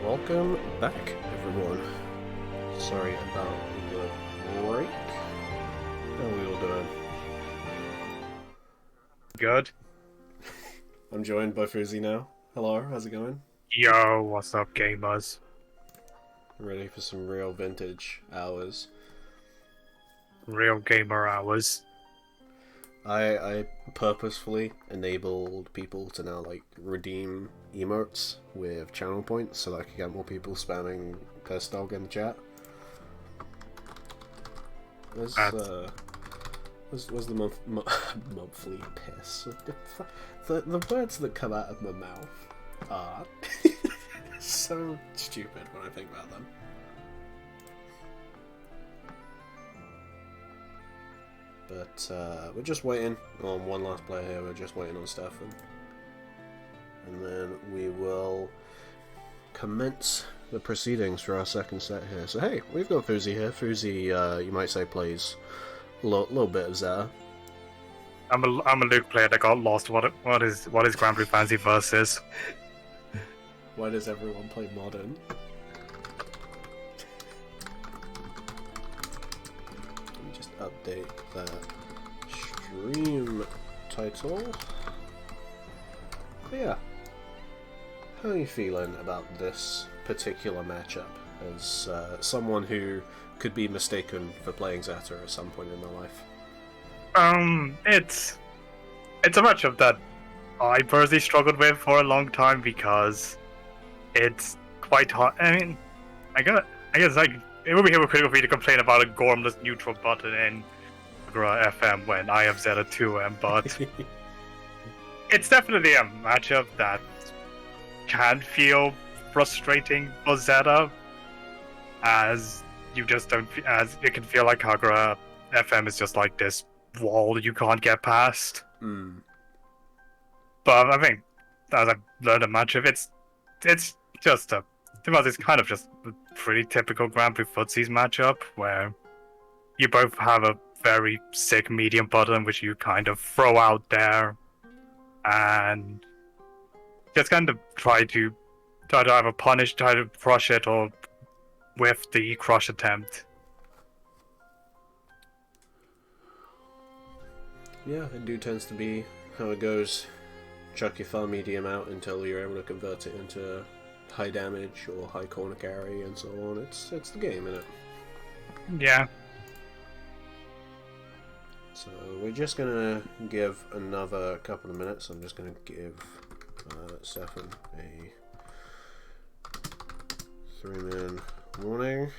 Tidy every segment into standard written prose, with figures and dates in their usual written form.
Welcome back, everyone. Sorry about the break. How are we all doing? Good. I'm joined by Fuzzy now. Hello, how's it going? Yo, what's up, gamers? Ready for some real vintage hours. Real gamer hours. I purposefully enabled people to now redeem emotes with channel points so that I could get more people spamming piss dog in the chat. Where's the monthly piss? The words that come out of my mouth are so stupid when I think about them. But we're just waiting on one last player here. We're just waiting on Stefan, and then we will commence the proceedings for our second set here. So hey, we've got Fuzzy here. Fuzzy, you might say, plays a little bit of Zeta. I'm a Luke player that got lost. What is Grand Blue Fantasy versus? Why does everyone play Modern? Let me just update that stream title. But yeah. How are you feeling about this particular matchup as someone who could be mistaken for playing Zeta at some point in their life? It's a matchup that I personally struggled with for a long time because it's quite hard. I mean, I guess like it would be hypocritical for me to complain about a gormless neutral button in FM when I have Zeta 2M, but it's definitely a matchup that can feel frustrating for Zeta, as you just don't, as it can feel like Kagura FM is just like this wall you can't get past. But I think as I've learned a matchup, it's just a, it's kind of just a pretty typical Grand Prix Footsies matchup where you both have a very sick medium button which you kind of throw out there and just kind of try to either punish, try to crush it, or with the crush attempt. Yeah, it tends to be how it goes. Chuck your far medium out until you're able to convert it into high damage or high corner carry and so on. It's the game, isn't it? Yeah. So we're just gonna give another couple of minutes. I'm just gonna give Stefan a 3-man warning.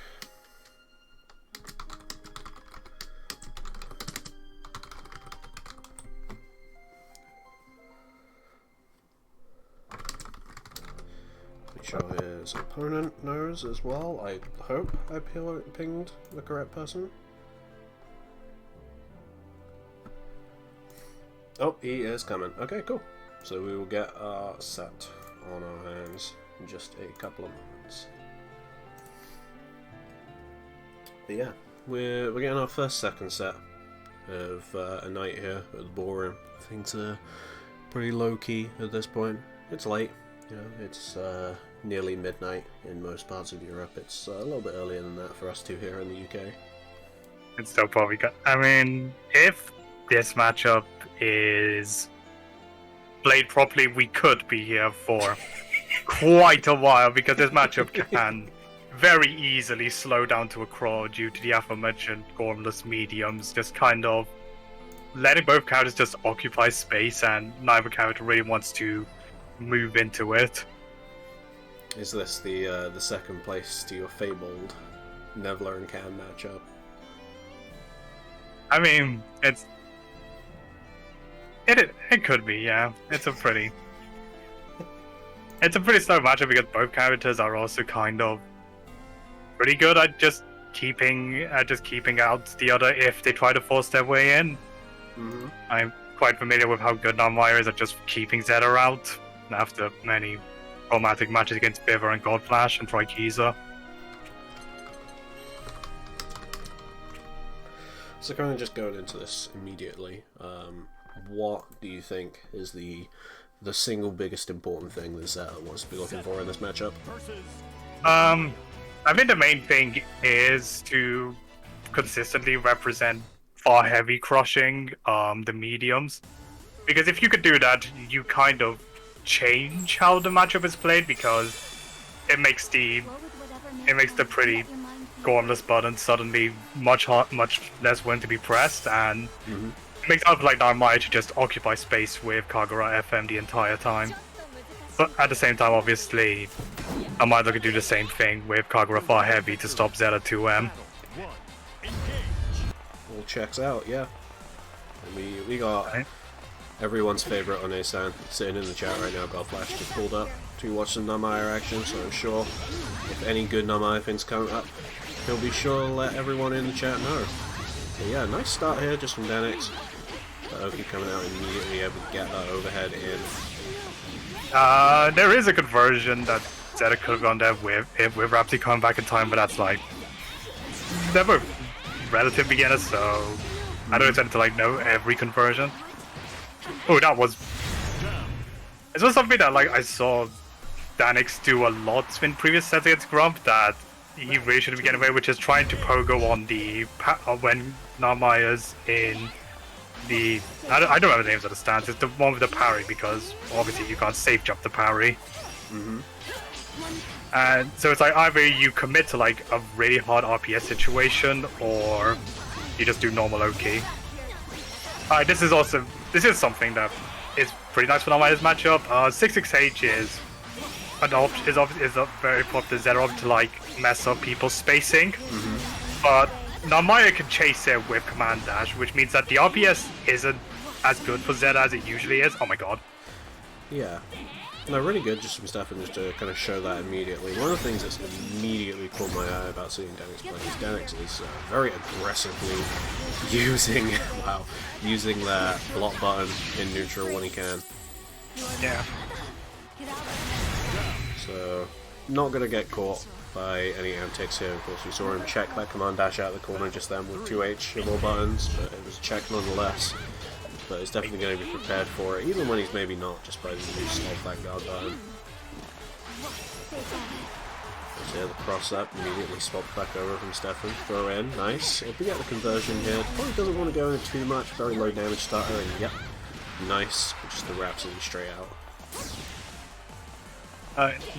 Make sure his opponent knows as well. I hope I pinged the correct person. Oh, he is coming. Okay, cool. So we will get our set on our hands in just a couple of moments. But yeah, we're getting our second set of a night here at the Ballroom. Things are pretty low key at this point. It's late, you know. It's nearly midnight in most parts of Europe. It's a little bit earlier than that for us two here in the UK. It's still probably I mean, if this matchup is played properly, we could be here for quite a while, because this matchup can very easily slow down to a crawl due to the aforementioned gormless mediums just kind of letting both characters just occupy space and neither character really wants to move into it. Is this the second place to your fabled Nevler and Cam matchup? I mean, it could be, yeah. It's a pretty slow matchup because both characters are also kind of pretty good at just keeping out the other if they try to force their way in. Mm-hmm. I'm quite familiar with how good Narmaya is at just keeping Zeta out after many traumatic matches against Biver and Godflash and Trikiza. So kind of just going into this immediately, what do you think is the the single biggest important thing that Zeta wants to be looking for in this matchup? I think the main thing is to consistently represent far heavy crushing the mediums, because if you could do that, you kind of change how the matchup is played, because it makes the pretty gormless button suddenly much less willing to be pressed, and it makes it like Narmaya to just occupy space with Kagura FM the entire time. But at the same time, obviously, I might look to do the same thing with Kagura Far Heavy to stop Zeta 2M. All checks out, yeah. And we got everyone's favourite One-san sitting in the chat right now. Belflash just pulled up to watch some Narmaya action, so I'm sure if any good Narmaya things come up, he'll be sure to let everyone in the chat know. But yeah, nice start here just from Dannics. Oki coming out immediately able to get that overhead in. There is a conversion that Zeta could have gone there with Rapsy coming back in time, but that's like they're both relative beginners, so I don't intend to like know every conversion. Oh, it was something that like I saw Dannics do a lot in previous sets against Grump that he really shouldn't be getting away, which is trying to pogo on the when Narmaya's in the I don't remember the names of the stance. It's the one with the parry, because obviously you can't safe jump the parry. And so it's like either you commit to like a really hard RPS situation, or you just do normal OK. This is something that is pretty nice for Narmaya's matchup. 668 is a very popular Zeta option to like mess up people's spacing, but Narmaya can chase it with command dash, which means that the RPS isn't as good for Zeta as it usually is. Oh my god. Yeah. No, really good just from Stefan just to kind of show that immediately. One of the things that's immediately caught my eye about seeing Dannics play is Dannics is very aggressively using that block button in neutral when he can. Yeah. So, not going to get caught by any antics here. Of course, we saw him check that command dash out of the corner just then with 2H of all buttons, but it was a check nonetheless. But he's definitely going to be prepared for it, even when he's maybe not, just by the use of that guard button. So yeah, the cross up immediately swapped back over from Stefan. Throw in, nice. If we get the conversion here, probably doesn't want to go in too much. Very low damage starter, and yep, nice. Just the Rhapsody straight out.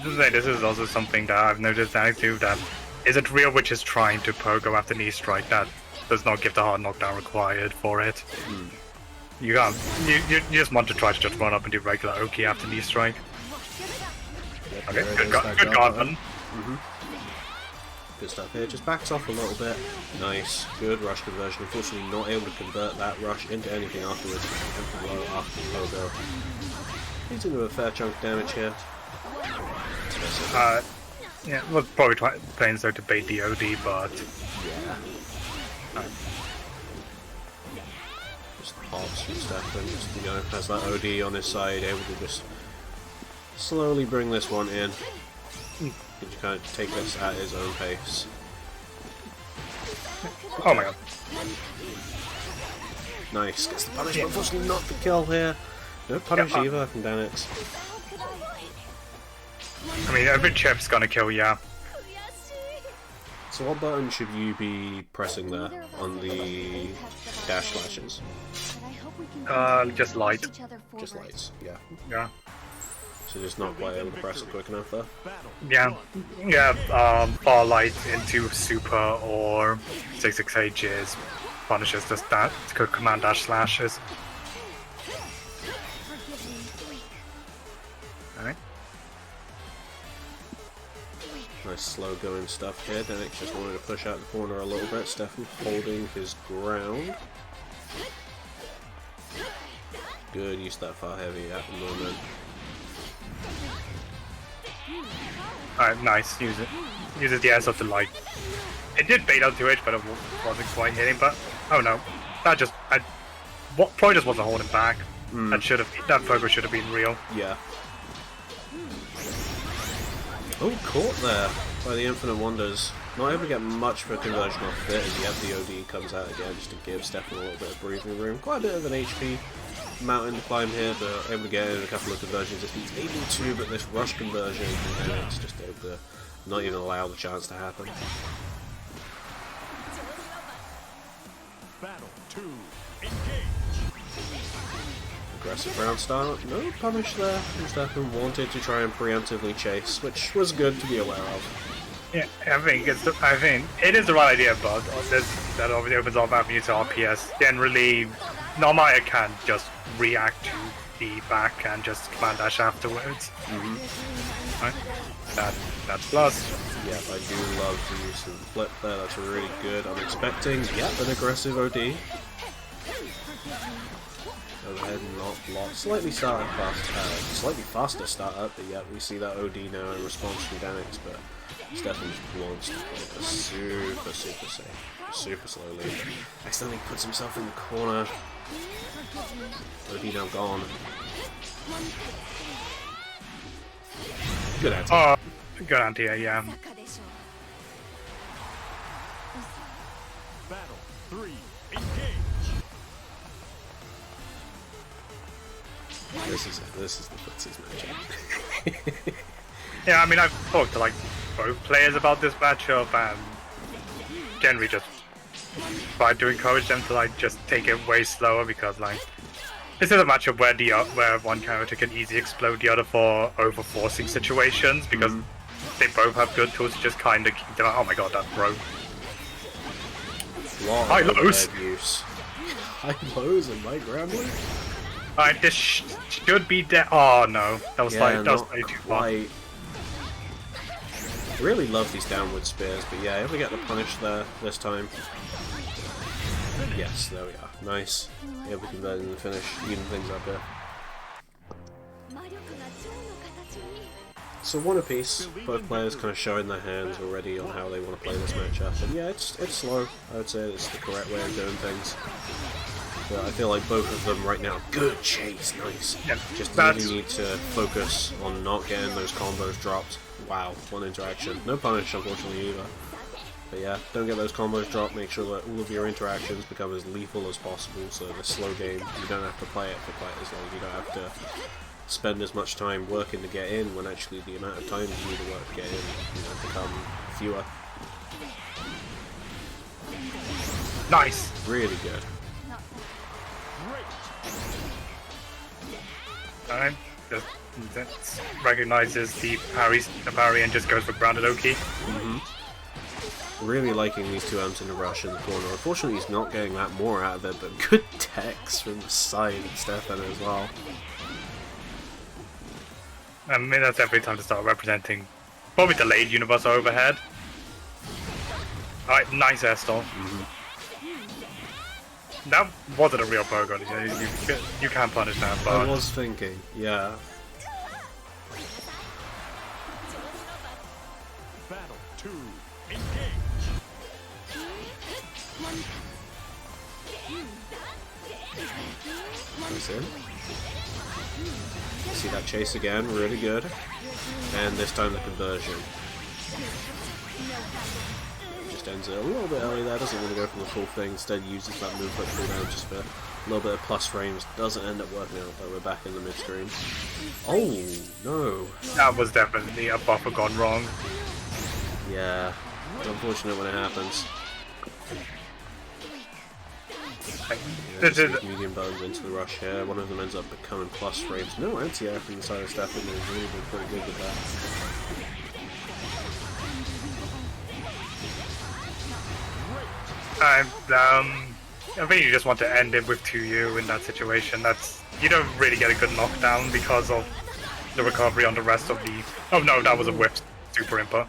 This is also something that I've noticed Dannics do, that is it real, which is trying to pogo after knee strike, that does not give the hard knockdown required for it. You can't. You just want to try to just run up and do regular Oki after knee strike. Yep, Okay, good guard button. Good stuff here. Just backs off a little bit. Nice. Good rush conversion. Unfortunately, not able to convert that rush into anything afterwards. Low after pogo. He's into a fair chunk of damage here. Yeah, we'll probably playing so to bait the OD, but yeah. Just hops from Stefan, just, you know, has that OD on his side, able to just slowly bring this one in. He can kind of take this at his own pace. Oh my god. Nice, gets the punish, but unfortunately not the kill here. No punish either from Dannics. I mean, every chip's gonna kill, yeah. So what button should you be pressing there on the dash flashes? Just light. Just lights, yeah. Yeah. So just not quite able to press it quick enough there? Yeah, far light into super or 668 is punishes just that command dash slashes. Alright. Nice slow going stuff here. Dannics just wanted to push out the corner a little bit. Stefan holding his ground. Good use that far heavy at the moment. Alright, nice. Uses the ass of the light. It did bait out 2H, but it wasn't quite hitting. But oh no, that probably just wasn't holding back. That focus should have been real. Yeah. Oh, caught there by the Infinite Wonders. Not able to get much for a conversion off of it, and yet the OD comes out again just to give Stefan a little bit of breathing room. Quite a bit of an HP mountain to climb here, but able to get in a couple of conversions if he's able to, but this rush conversion from Dannics just able to not even allow the chance to happen. Battle 2, engage. Aggressive round start, no punish there. Stefan wanted to try and preemptively chase, which was good to be aware of. Yeah, I think it is the right idea, but that obviously opens up avenues to RPS. Generally, Narmaya can just react to the back and just command dash afterwards. Right? That's plus. Yeah, I do love the use of the flip there. That's really good. I'm expecting, yep, an aggressive OD. Overhead not blocked. Slightly faster startup, but yeah, we see that OD now in response from Dannics, but Stefan's wants to play this super safe, super slowly. Accidentally puts himself in the corner. OD now gone. Good answer. Oh, good anti, yeah. Battle 3, engage. This is the footsies matchup. Yeah, I mean, I've talked to like both players about this matchup, and generally just tried to encourage them to like just take it way slower, because like this is a matchup where one character can easily explode the other for overforcing situations, because they both have good tools to just kind of keep them out. Oh my god, that broke. High lows. High lows and light rambling. Alright, this should be dead. Oh no, that was like too far. Really love these downward spears, but yeah, able to get the punish there this time. Yes, there we are. Nice. Able to convert and finish, even things up here. So one apiece, both players kind of showing their hands already on how they want to play this matchup. And yeah, it's slow. I would say it's the correct way of doing things. But I feel like both of them right now, good chase, nice. Yeah, just really need to focus on not getting those combos dropped. Wow, one interaction. No punish, unfortunately, either. But yeah, don't get those combos dropped. Make sure that all of your interactions become as lethal as possible. So the slow game, you don't have to play it for quite as long. You don't have to spend as much time working to get in, when actually the amount of time you need to work to get in, become fewer. Nice. Really good. Alright, that recognizes the parry and just goes for grounded Oki. Really liking these two amps in a rush in the corner. Unfortunately, he's not getting that more out of it, but good techs from the side of Stefan as well. I mean, that's every time to start representing probably delayed universe overhead. Alright, nice air stall. That wasn't a real Bogon. You can punish that, but I was thinking, yeah. Battle 2, engage. That's it. See that chase again, really good. And this time the conversion. Just ends it a little bit early there, doesn't want to go for the full thing, instead uses that movement cooldown just for a little bit of plus frames. Doesn't end up working out, but we're back in the mid-screen. Oh, no. that was definitely a buffer gone wrong. Yeah, unfortunate when it happens. Yeah, these medium buttons into the rush here. One of them ends up becoming plus frames. No anti-air from the side of Stefan. Has really been pretty good with I think you just want to end it with 2U in that situation. You don't really get a good knockdown because of the recovery on the rest of the... Oh no, that was a whip super imper.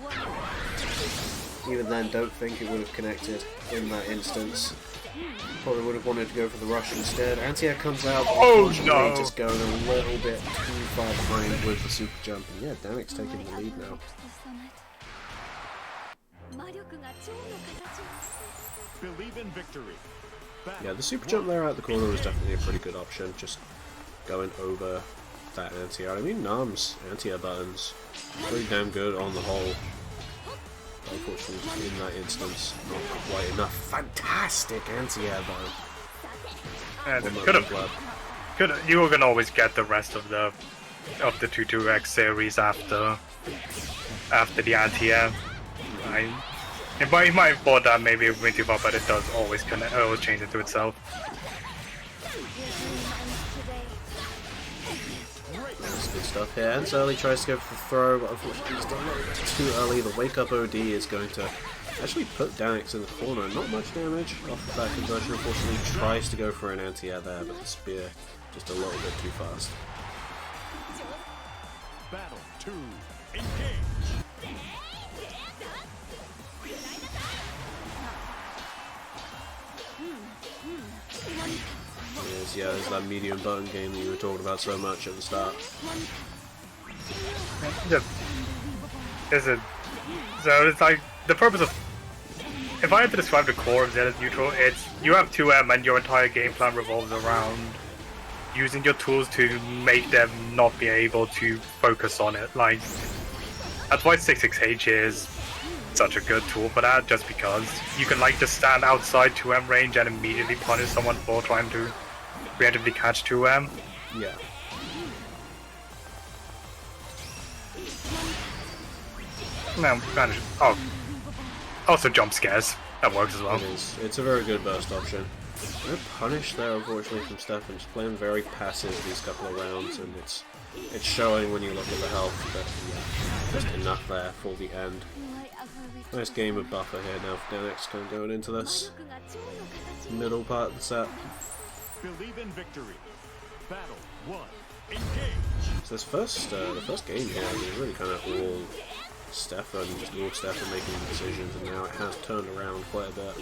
Even then, don't think it would have connected in that instance. Probably would have wanted to go for the rush instead. Anti-air comes out, but no! Just going a little bit too far behind with the super jump. And yeah, Dannics taking the lead now. Believe in victory. Yeah, the super jump there out the corner was definitely a pretty good option. Just going over that anti-air. I mean, Narm's anti-air buttons pretty damn good on the whole. Unfortunately, just in that instance, not quite enough. Fantastic anti-air button. Could have you were gonna always get the rest of the 22X series after the anti-air. It might have thought that maybe it went too far, but it does always change into itself. That's good stuff here. And Early tries to go for the throw, but unfortunately he's done it too early. The wake up OD is going to actually put Dannics in the corner. Not much damage off of that conversion. Unfortunately, he tries to go for an anti-air there, but the spear just a little bit too fast. Battle 2. Engage. Yeah, there's that medium button game that you were talking about so much at the start. So it's like the purpose of. If I had to describe the core of Zeta's neutral, it's you have 2M and your entire game plan revolves around using your tools to make them not be able to focus on it. Like that's why 66H is such a good tool for that, just because you can like just stand outside 2M range and immediately punish someone for trying to preemptively catch 2M. Yeah. No, manage. Oh, also jump scares. That works as well. It is. It's a very good burst option. No punish there, unfortunately, from Stefan. Just playing very passive these couple of rounds, and it's showing when you look at the health. But yeah, just enough there for the end. Nice game of buffer here now for Dannics, kind of going into this middle part of the set. Believe in victory. Battle 1. Engage. So this the first game here is really kind of all Stefan, just all Stefan making decisions, and now it has turned around quite a bit.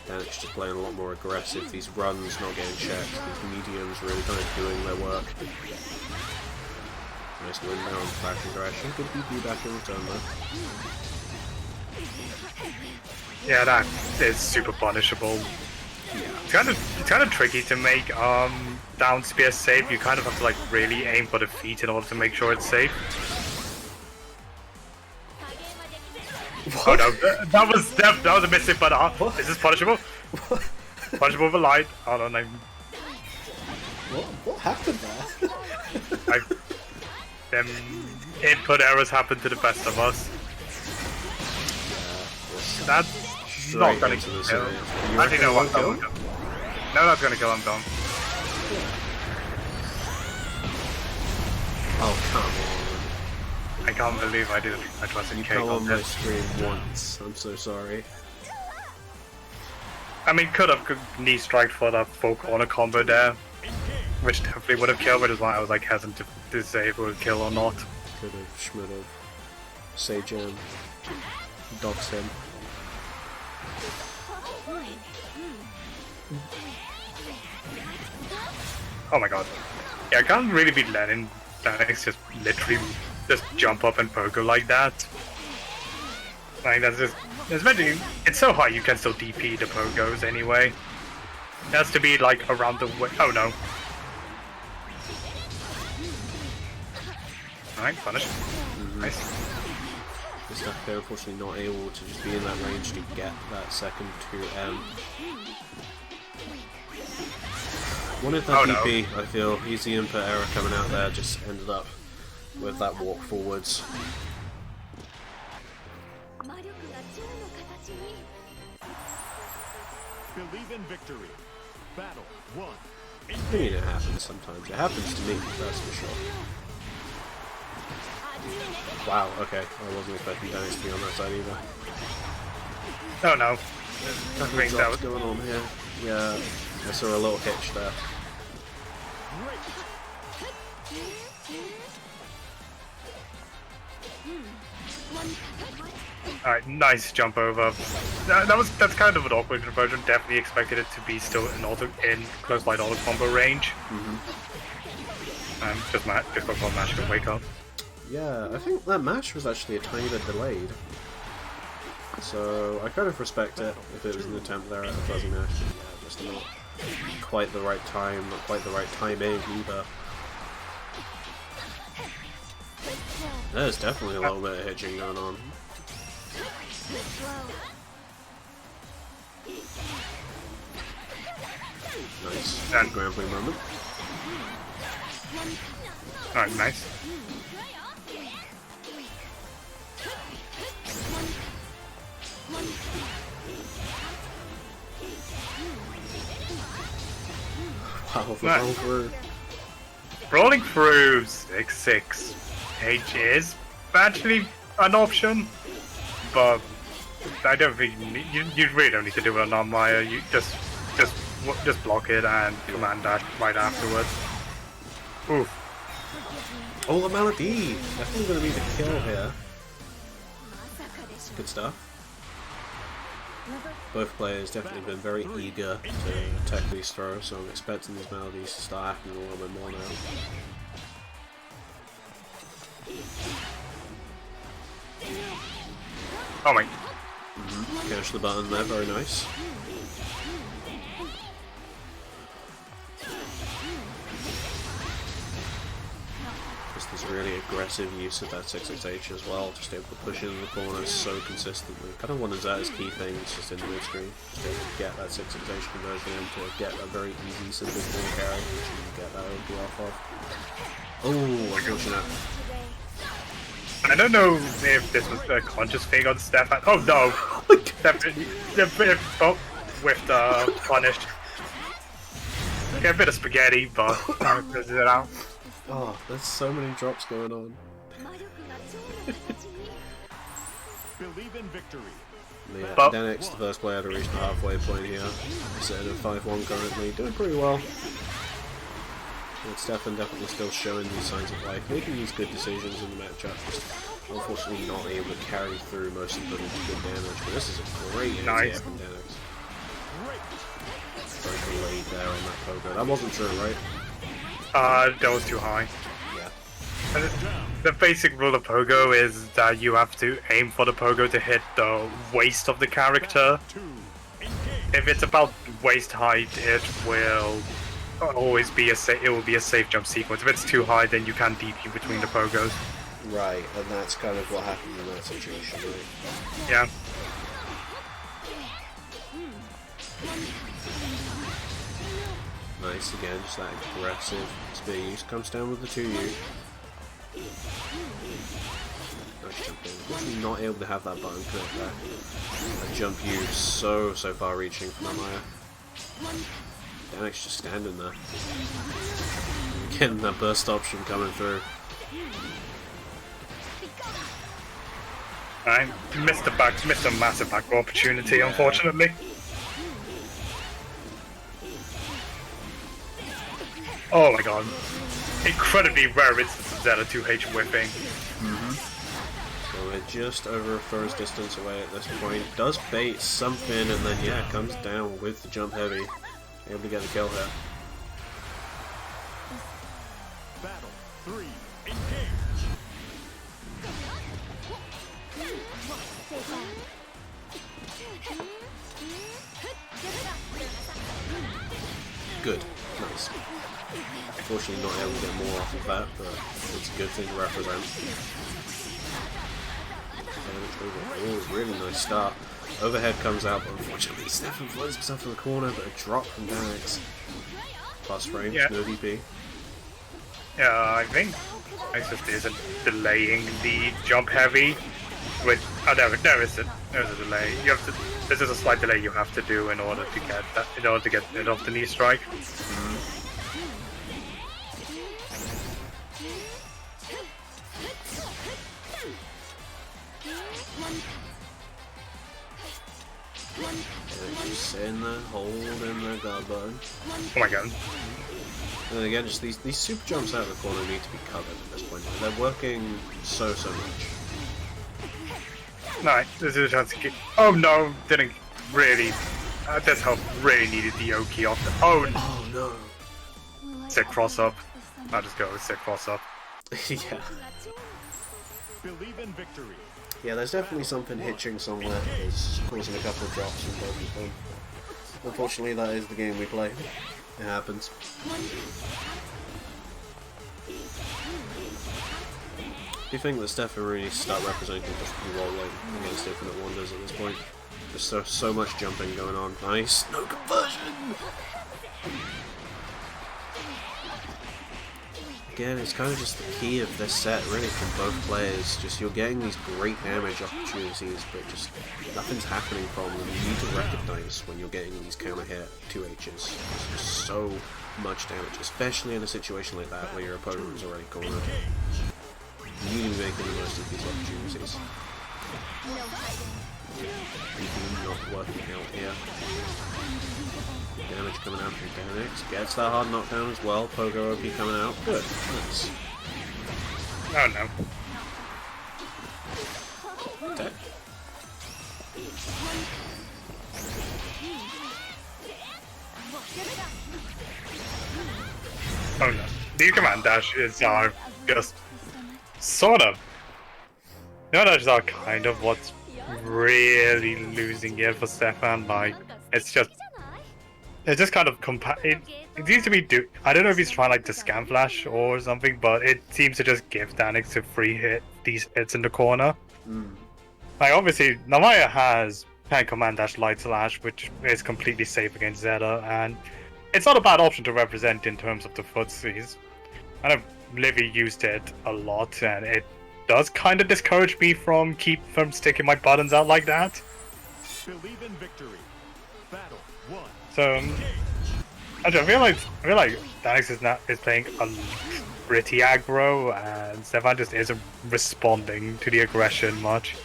Dannics just playing a lot more aggressive, these runs not getting checked, these mediums really kind of doing their work. Nice win there on back aggression, good BP back in return though. Yeah, that is super punishable. Yeah. It's kind of tricky to make down spear safe. You kind of have to like really aim for the feet in order to make sure it's safe. What? Oh no, that was a missing, but is this punishable? Punishable for light. Hold on, What happened there? Them input errors happen to the best of us. That's not gonna kill. Actually, no, I'm done. No, that's gonna kill. I'm done. Oh, come on. I can't believe I didn't I trusted You cake come on on my this. stream once. I'm so sorry. I mean, could have knee strike for that full corner combo there, which definitely would have killed, which is why I was like hesitant to say if it would kill or not. Could have, schmould have. Sage dogs him. Oh my god. Yeah, I can't really be letting Dannics just literally just jump up and pogo like that. Like, that's just... It's so high you can still DP the pogos anyway. It has to be like around the way... Oh no. Alright, punish. Nice. This stuff there, unfortunately not able to just be in that range to get that second 2M. Wanted that DP, no. I feel. Easy input error coming out there, just ended up with that walk forwards. Believe in victory. Battle 1. I mean, it happens sometimes. It happens to me, that's for sure. Wow, okay. I wasn't expecting Dannics to be on that side either. Oh no. What's going on here? Yeah, I saw a little hitch there. Alright, nice jump over. That's kind of an awkward conversion. Definitely expected it to be still in close light auto combo range. Just got one match can wake up. Yeah, I think that match was actually a tiny bit delayed. So I kind of respect it if it was an attempt there at a fuzzy match. Yeah, just not quite the right time, not quite the right timing either. There's definitely a little bit of hitching going on. Nice. And- Grappling moment. Alright, nice. Wow, for Nice. roll through. Rolling through 6-6 H is actually an option, but I don't think you really don't need to do it on Narmaya. You just block it and command that right afterwards. Ooh, Oh, the melody! Definitely going to be the kill here. Good stuff. Both players definitely been very eager to attack these throws, so I'm expecting these melodies to start happening a little bit more now. oh my! Catch the button there, very nice. Just this really aggressive use of that 6-6H as well, just able to push in the corners so consistently. Kind of one of Zeta's key things, just in the mid-screen, just able to get that 6-6H conversion in to get a very easy, simple ball carry, which you can get that OP off of. Oh, unfortunate. I don't know if this was a conscious thing on Stefan. Oh no! Stefan whiffed punished. Get a bit of spaghetti, but fizzes it out. Oh, there's so many drops going on. Believe in victory. Yeah, But- Dannics, the first player to reach the halfway point here. Sitting at 5-1 currently, doing pretty well. But Stefan definitely still showing these signs of life, making these good decisions in the matchup. Just unfortunately not able to carry through most of them into good damage. But this is a great Nice. anti from Dannics. Very delayed there on that pogo. That wasn't true, right? That was too high. Yeah. And the basic rule of Pogo is that you have to aim for the Pogo to hit the waist of the character. 2. Engage. If it's about waist height, it will always be it will be a safe jump sequence. If it's too high, then you can DP between the Pogos. Right, and that's kind of what happened in that situation, right? Yeah. Nice again, just that aggressive speed use comes down with the 2U. Nice jump in. Unfortunately not able to have that button connect there. That jump use so far reaching from Narmaya. Dannics just standing there. Getting that burst option coming through. I missed a massive back row opportunity, unfortunately. Oh my god. Incredibly rare instance of Zeta 2H whipping. So we're just over a throw's distance away at this point. Does bait something and then yeah, comes down with the jump heavy. Able to get the kill here. Battle 3. Engage. Good. Nice. Unfortunately not able to get more off of that, but it's a good thing to represent. Oh, really nice start. Overhead comes out, but unfortunately Stefan floats himself to the corner, but a drop from Dannics. Plus frames, Yeah. no DP. Yeah, I think it's just is delaying the jump heavy. Which there is a delay. You have to. This is a slight delay you have to do in order to get that. In order to get rid of the knee strike. Just sitting there, holding the guard button. Oh my god. And again, just these super jumps out of the corner need to be covered at this point. They're working so much. No, this is a chance to get. Oh no, didn't really. This help really needed the Oki off the. Oh, Oh no. sick cross up. I'll just go with sick cross up. Yeah. Believe in victory. Yeah, there's definitely something hitching somewhere. It's causing a couple of drops from both of them. Unfortunately, that is the game we play. It happens. Do you think that Stefan really needs to start representing just rolling against Infinite Wonders at this point? There's so much jumping going on. Nice. No conversion! Again, it's kind of just the key of this set, really, from both players. Just you're getting these great damage opportunities, but just nothing's happening from them. You need to recognize when you're getting these counter hit 2Hs. There's just so much damage, especially in a situation like that where your opponent is already cornered. You need to be making the most of these opportunities. Anything not working out here. Damage coming out from Dannics. Gets that hard knockdown as well. Pogo OP coming out. Good. Nice. Oh no. Dead. Oh no. These command dashes are just sort of. No, dashes are kind of what's really losing it for Stefan. Like, it's just kind of it seems to be I don't know if he's trying like to scam flash or something, but it seems to just give Dannics a free hit these hits in the corner. Like, obviously Narmaya has Pan Command Dash Light Slash, which is completely safe against Zeta, and it's not a bad option to represent in terms of the footsies. I know Livy used it a lot, and it does kind of discourage me from sticking my buttons out like that. Believe in victory. Battle 1. So actually, I feel like Dannics is playing a pretty aggro, and Stefan just isn't responding to the aggression much.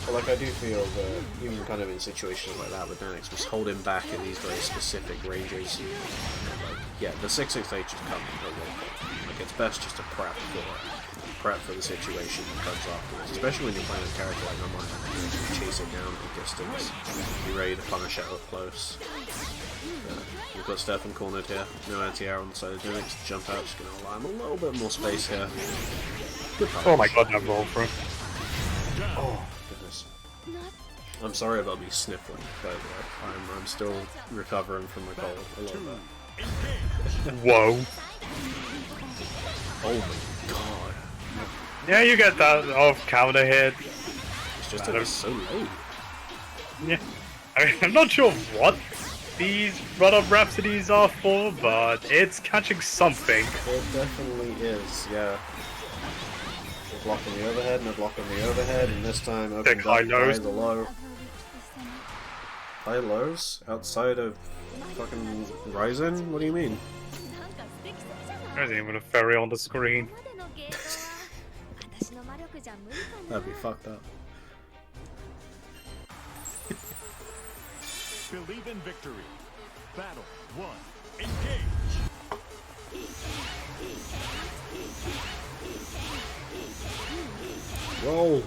Well, like, I do feel that even kind of in situations like that with Dannics, just hold him back in these very specific ranges. Like, yeah, the 668 just come at will point. Like, it's best just to prep for the situation that comes afterwards, especially when you're playing a character like Narmaya. You chase it down at a distance, be ready to punish it up close. You've got Stefan cornered here, no anti-air on the side of Dannics. Jump out, just going to allow him a little bit more space here. Good punish. Oh my god, that roll through. Oh, goodness. I'm sorry about me sniffling, by the way. I'm still recovering from my cold a little bit. Whoa. Oh my god. Yeah, you get that off counter hit. It's just that it's so late. Yeah. I mean, I'm not sure what these run-up Rhapsodies are for, but it's catching something. It definitely is, yeah. A block on the overhead and a block on the overhead, and this time opened high up by lows. the low. High lows? Outside of fucking Ryzen? What do you mean? There's even a ferry on the screen. That'd be fucked up. Believe in victory. Battle 1. Engage. Roll!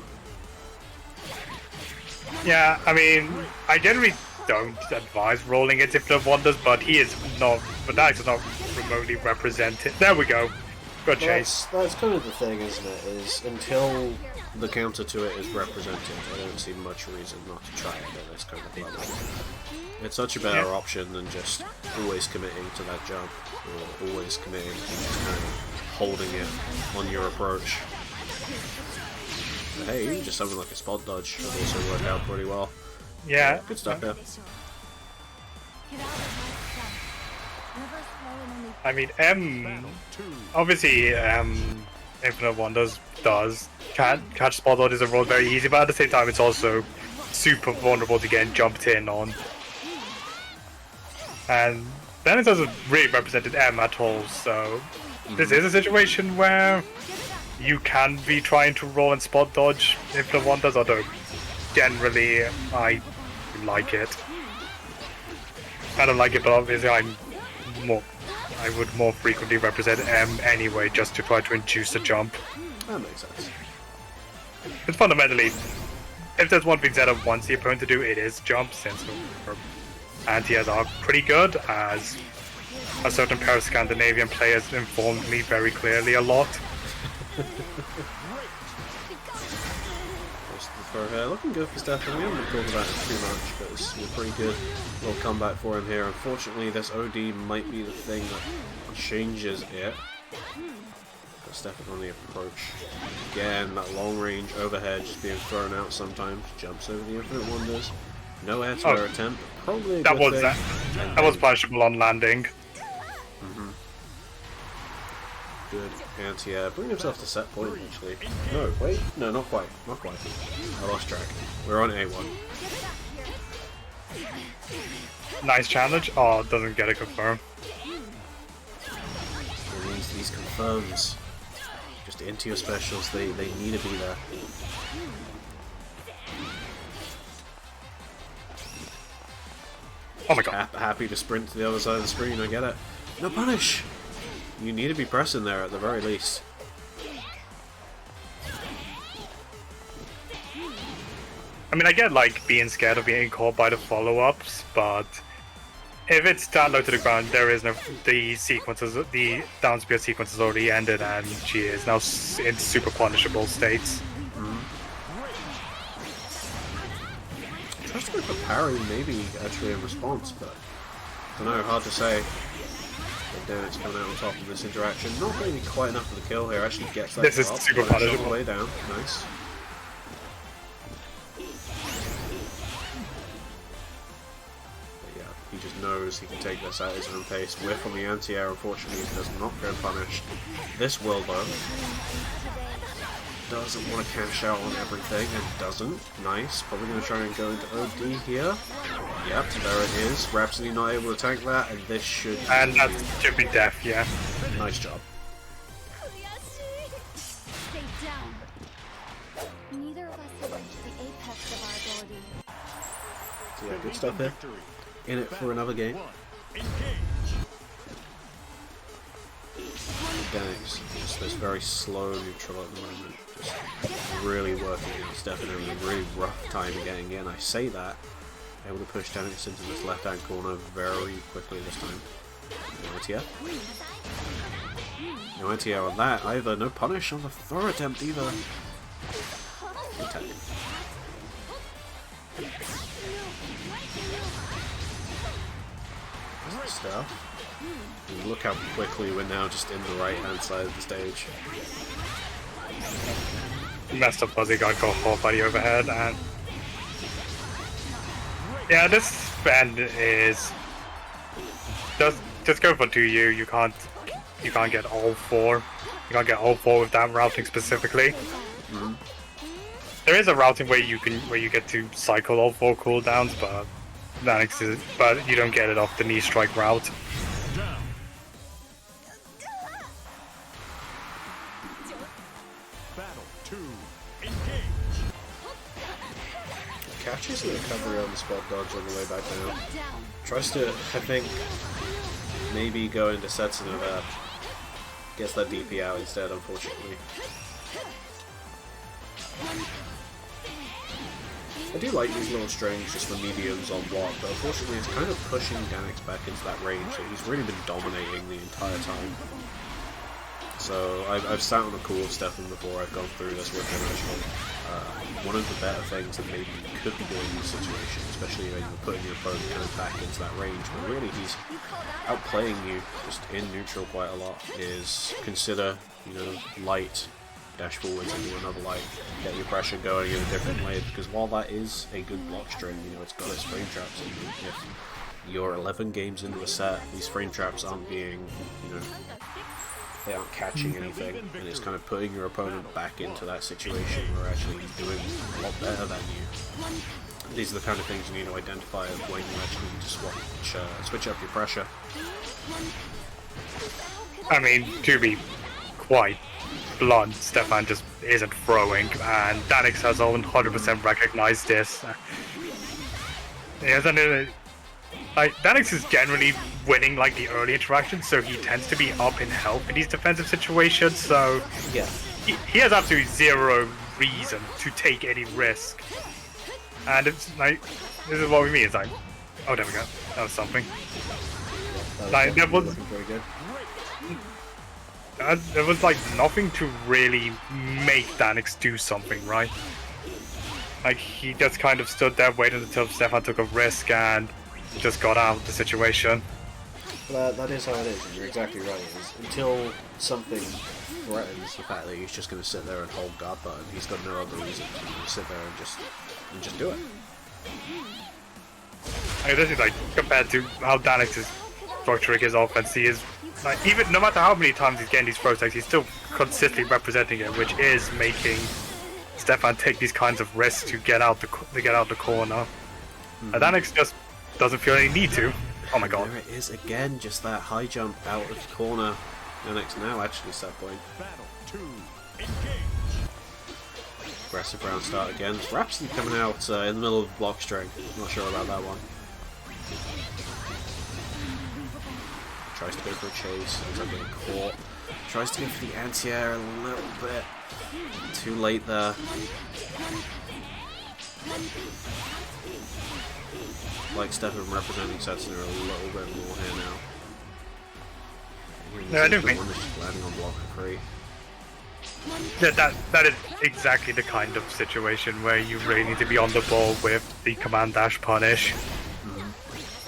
Yeah, I mean, I generally don't advise rolling it if the wonders, but he is not. But Dannics is not remotely represented. There we go. Good chase. That's kind of the thing, isn't it? Is until the counter to it is represented, I don't see much reason not to try it at this kind of level. It's such a better option than just always committing to that jump, or always committing to just kind of holding it on your approach. But hey, even just something like a spot dodge would also work out pretty well. Yeah. Good stuff there. I mean, obviously, Infinite Wonders does catch spot dodges and roll very easy, but at the same time, it's also super vulnerable to getting jumped in on. And then it doesn't really represented M at all, so this is a situation where you can be trying to roll and spot dodge Infinite Wonders, although generally I like it. I don't like it, but obviously I would more frequently represent M anyway, just to try to induce the jump. That makes sense. It's fundamentally, if there's one thing Zeta wants the opponent to do, it is jump, since her anti-airs are pretty good, as a certain pair of Scandinavian players informed me very clearly a lot. Looking good for Stefan. We haven't been talking about it too much, but it's a pretty good little comeback for him here. Unfortunately, this OD might be the thing that changes it. Got Stefan on the approach. Again, that long range overhead just being thrown out sometimes. Jumps over the Infinite Wonders. No anti-air attempt. Probably a That good was thing. that was punishable on landing. Good anti-air. Bring himself to set point, actually. No, wait. No, not quite. Not quite. I lost track. We're on A1. Nice challenge. Oh, doesn't get a confirm. These confirms. Just into your specials. They need to be there. Oh my god. Happy to sprint to the other side of the screen, I get it. No punish! You need to be pressing there at the very least. I mean, I get like being scared of being caught by the follow-ups, but if it's that low to the ground, there is no the down spear sequence has already ended, and she is now in super punishable states. Trust me for parry, maybe actually in response, but I don't know, hard to say. But Dannics coming out on top of this interaction. Not maybe quite enough for the kill here, actually gets that This is drop, super but it's all punishable. the way down. Nice. But yeah, he just knows he can take this at his own pace. Whiff on the anti-air, unfortunately, he does not go punished. This will though. Doesn't want to cash out on everything, and doesn't. Nice. Probably going to try and go into OD here. Yep, there it is. Rhapsody not able to tank that, and this should... And that should be death, yeah. Nice job. Stay down. Neither of us have reached the apex of our ability. So yeah, good stuff here. In it for another game. Dannics, just this very slow neutral at the moment. Just really working against Stefan, having a really rough time getting in. I say that, able to push Dannics into this left-hand corner very quickly this time. No anti-air. No anti-air on that either. No punish on the throw attempt either. Good tech. Stuff. And look how quickly we're now just in the right-hand side of the stage. Messed up fuzzy got caught by the overhead, and yeah, this bend is just go for 2U. You can't get all four. You can't get all four with that routing specifically. There is a routing where you get to cycle all four cooldowns, but you don't get it off the knee strike route. Battle 2. Engage. Catches the recovery on the spot dodge on the way back down. Tries to, I think, maybe go into sets and gets that DP out instead, unfortunately. I do like these little strings just for mediums on block, but unfortunately it's kind of pushing Dannics back into that range that he's really been dominating the entire time. So I've sat on the cool of Stefan before I've gone through this with him actually. One of the better things that maybe you could be doing in this situation, especially when you're putting your opponent kind of back into that range, but really he's outplaying you just in neutral quite a lot, is consider, you know, light dash forwards into another light, get your pressure going in a different way, because while that is a good block string, you know, it's got its frame traps, and if you're 11 games into a set, these frame traps aren't being, you know, they aren't catching anything, and it's kind of putting your opponent back into that situation where actually he's doing a lot better than you. These are the kind of things you need to identify when you actually need to switch up your pressure. I mean, to be quite blunt, Stefan just isn't throwing, and Dannics has 100% recognized this. Like, Dannics is generally winning like the early interaction, so he tends to be up in health in these defensive situations, so Yeah. he has absolutely zero reason to take any risk. And it's like, this is what we mean, it's like, oh, there we go, that was something. Like, there was looking pretty good. there was like nothing to really make Dannics do something, right? Like, he just kind of stood there, waited until Stefan took a risk, and just got out of the situation. That is how it is, and you're exactly right. Until something threatens the fact that he's just going to sit there and hold guard button, he's got no other reason to sit there and just do it. I mean, this is like compared to how Dannics is structuring his offense. He is like, even no matter how many times he's getting these protects, he's still consistently representing it, which is making Stefan take these kinds of risks to get out the corner. Dannics just doesn't feel any need to. Oh my god! There it is again, just that high jump out of the corner. Dannics now actually set point. Battle 2. Engage. Aggressive round start again. Rhapsody coming out in the middle of the block string. Not sure about that one. Tries to go for a chase, ends up getting caught. Tries to go for the anti-air a little bit. Too late there. Like Stefan representing Setzer a little bit more here now. No, I don't think. Just landing on block for free. Yeah, that is exactly the kind of situation where you really need to be on the ball with the command dash punish.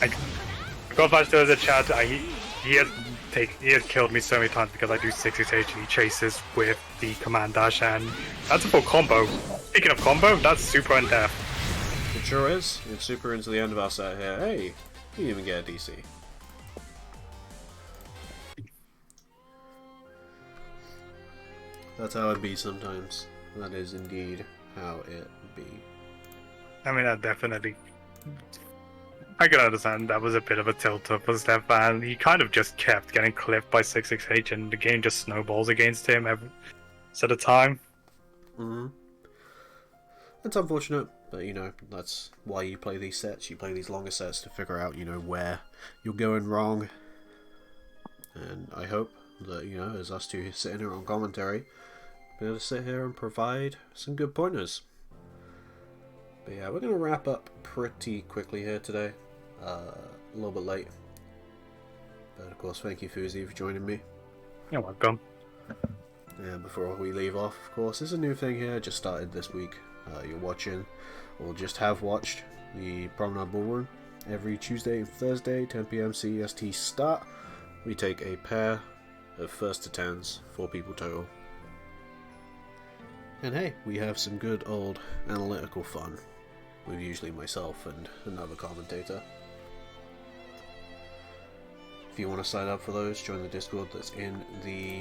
Like, Godflash does a chat. He has killed me so many times because I do 6-6-H and he chases with the command dash, and that's a full combo. Speaking of combo, that's super in depth. It sure is. It's super into the end of our set here. Hey, you didn't even get a DC. That's how it be sometimes. That is indeed how it be. I mean, that definitely. I can understand that was a bit of a tilt-up for Stefan. He kind of just kept getting clipped by 6-6-H and the game just snowballs against him every set of time. It's unfortunate, but you know, that's why you play these sets. You play these longer sets to figure out, you know, where you're going wrong. And I hope that, you know, as us two sitting here on commentary, be able to sit here and provide some good pointers. But yeah, we're going to wrap up pretty quickly here today. A little bit late. But of course, thank you, Fuzi, for joining me. You're welcome. And before we leave off, of course, there's a new thing here, just started this week. You're watching, or just have watched, the Promenade Ballroom. Every Tuesday and Thursday, 10 PM CEST start. We take a pair of first to 10s, 4 people total. And hey, we have some good old analytical fun with usually myself and another commentator. If you want to sign up for those, join the Discord that's in the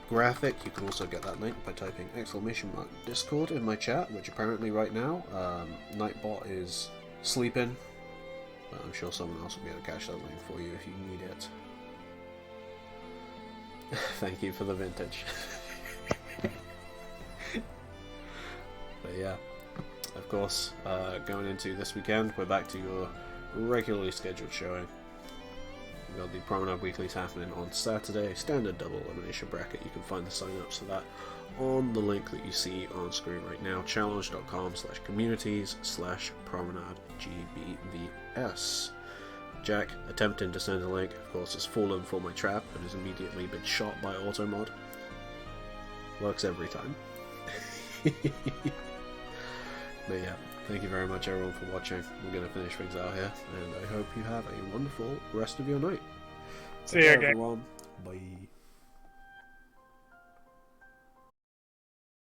graphic. You can also get that link by typing !Discord in my chat, which apparently right now Nightbot is sleeping, but I'm sure someone else will be able to catch that link for you if you need it. Thank you for the vintage. But yeah, of course, going into this weekend, we're back to your regularly scheduled showing. We've got the Promenade Weeklies happening on Saturday, standard double elimination bracket. You can find the sign-ups for that on the link that you see on screen right now, challenge.com/communities/promenade_GBVS. Jack, attempting to send a link, of course, has fallen for my trap and has immediately been shot by automod. Works every time. But yeah, thank you very much everyone for watching. We're going to finish things out here, and I hope you have a wonderful rest of your night. See you again. Everyone. Bye.